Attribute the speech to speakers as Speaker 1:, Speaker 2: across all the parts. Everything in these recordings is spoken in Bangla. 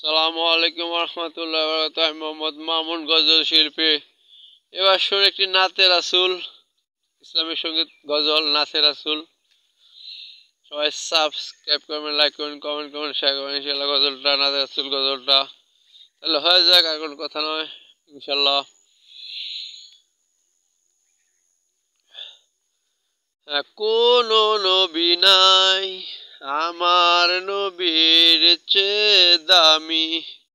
Speaker 1: সালামু আলাইকুম রহমতুল্লাহ বারাকাতুহু। আমি মোহাম্মদ মামুন, গজল শিল্পী। এবার শুনে একটি নাতে রাসূল, ইসলামী সঙ্গীত গজল নাতে রাসূল। সবাই সাবস্ক্রাইব করবেন, লাইক করবেন, কমেন্ট করবেন, শেয়ার করবেন। ইনশাল্লাহ গজলটা, নাতে রাসূল গজলটা তাহলে হয়ে যাক, আর কোনো কথা নয় ইনশাল্লাহ। কোনো নবী নাই আমার নবীর চেয়ে দামি,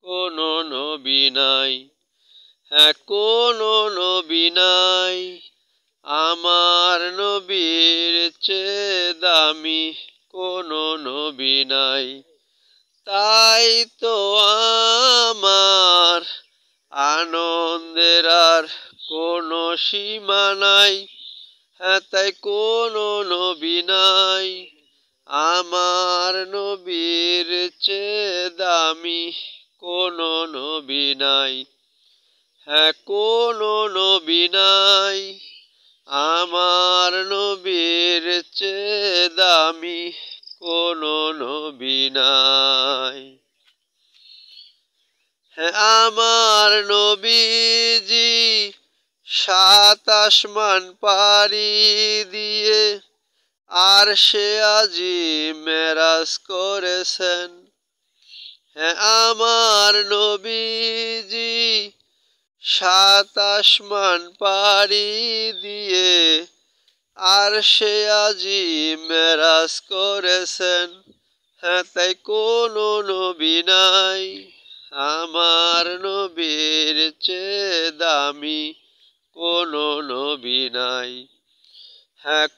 Speaker 1: কোনো নবী নাই। কোনো নবী নাই আমার নবীর চেয়ে দামি, কোনো নবী নাই। তাই তো আমার আনন্দের আর কোনো সীমা নাই। তাই কোনো নবী নাই আমার নবীর চেয়ে দামি, কোনো নবী নাই। কোনো নবী নাই আমার নবীর চেয়ে দামি, কোনো নবী নাই। আমার নবীজি সাত আসমান পাড়ি দিয়ে আরশে আজিম মেরাজ করেছেন। আমার নবীজি সাত আসমান পাড়ি দিয়ে আরশে আজিম মেরাজ করেছেন। তাই কোনো নবী নাই আমার নবীর চেয়ে দামি, কোনো নবী নাই।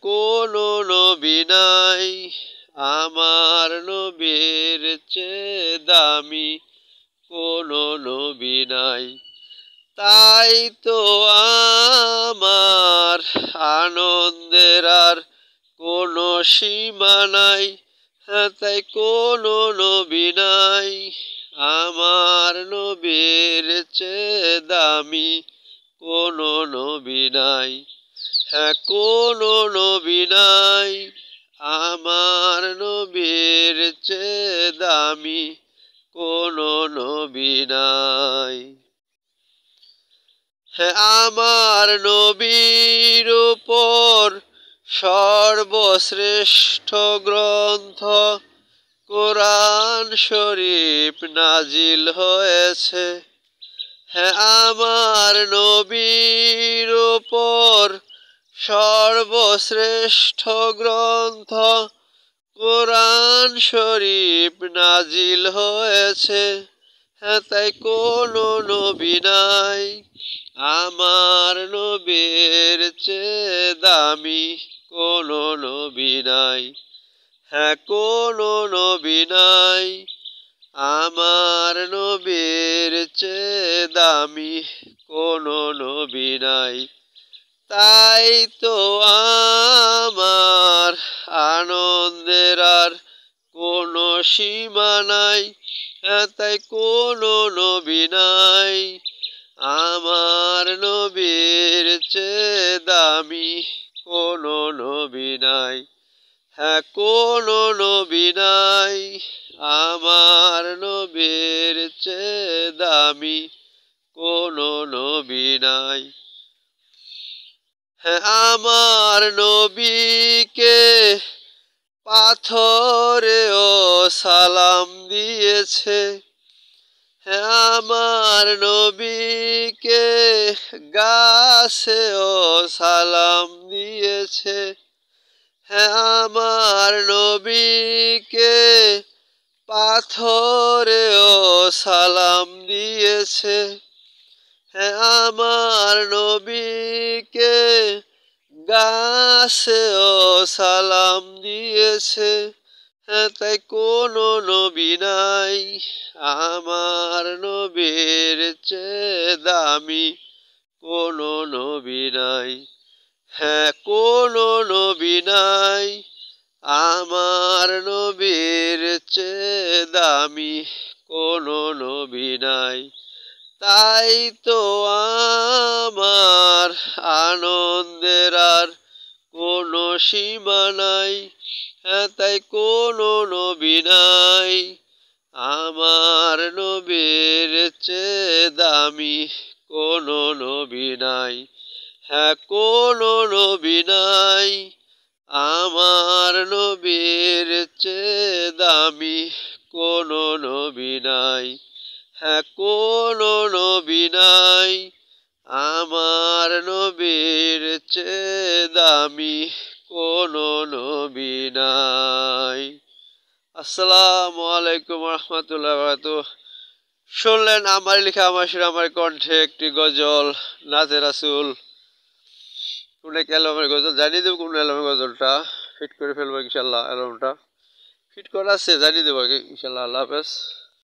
Speaker 1: কোনো নবী নাই আমার নবীর চেয়ে দামি, কোনো নবী নাই। তাই তো আমার আনন্দের আর কোনো সীমা নাই। তাই কোনো নবী নাই আমার নবীর চেয়ে দামি, কোনো নবী নাই। কোনো নবী নাই আমার নবীর চেয়ে দামি, কোনো নবী নাই। আমার নবীর উপর সর্বশ্রেষ্ঠ গ্রন্থ কোরআন শরীফ নাজিল হয়েছে। আমার নবীর উপর সর্বশ্রেষ্ঠ গ্রন্থ কোরআন শরীফ নাজিল হয়েছে। তাই কোনো নবী নাই আমার নবীর চেয়ে দামি, কোনো নবী নাই। কোনো নবী নাই আমার নবীর চেয়ে দামি, কোনো নবী নাই। তাই তো আমার আনন্দের আর কোনো সীমা নাই। তাই কোনো নবী নাই আমার নবীর চেয়ে দামি, কোনো নবী নাই। কোনো নবী নাই আমার নবীর চেয়ে দামি, কোনো নবী নাই। আমার নবীকে পাথরেও সালাম দিয়েছে। আমার নবীকে গাছেও সালাম দিয়েছে। আমার নবীকে পাথরেও সালাম দিয়েছে। আমার নবীকে গাছেও সালাম দিয়েছে। তাই কোনো নবী নাই আমার নবীর চেয়ে দামি, কোনো নবী নাই। কোনো নবী নাই আমার নবীর চেয়ে দামি, কোনো নবী নাই। তাই তো আমার আনন্দের আর কোনো সীমা নাই। তাই কোনো নবী নাই আমার নবীর চেয়ে দামি কোনো নবী নাই, হ্যাঁ কোনো নবী নাই। আমার নবীর চেয়ে দামি কোনো নবী নাই, হ্যাঁ কোনো নবী নাই। আমার নবীর চেয়ে দামি কোনো নবী নাই। আসসালামু আলাইকুম রহমতুল্লাহ বারাকাতুহ। শুনলেন আমার লেখা আমার সুর আমার কণ্ঠে একটি গজল, নাতে রাসূল। কোন এক অ্যালবামের গজল জানিয়ে দেবো, কোন অ্যালবামের গজলটা ফিট করে ফেলবো ইনশাল্লাহ। অ্যালবামটা ফিট করা আছে, জানিয়ে দেবো ইনশাল্লাহ। আল্লাহ হাফেজ।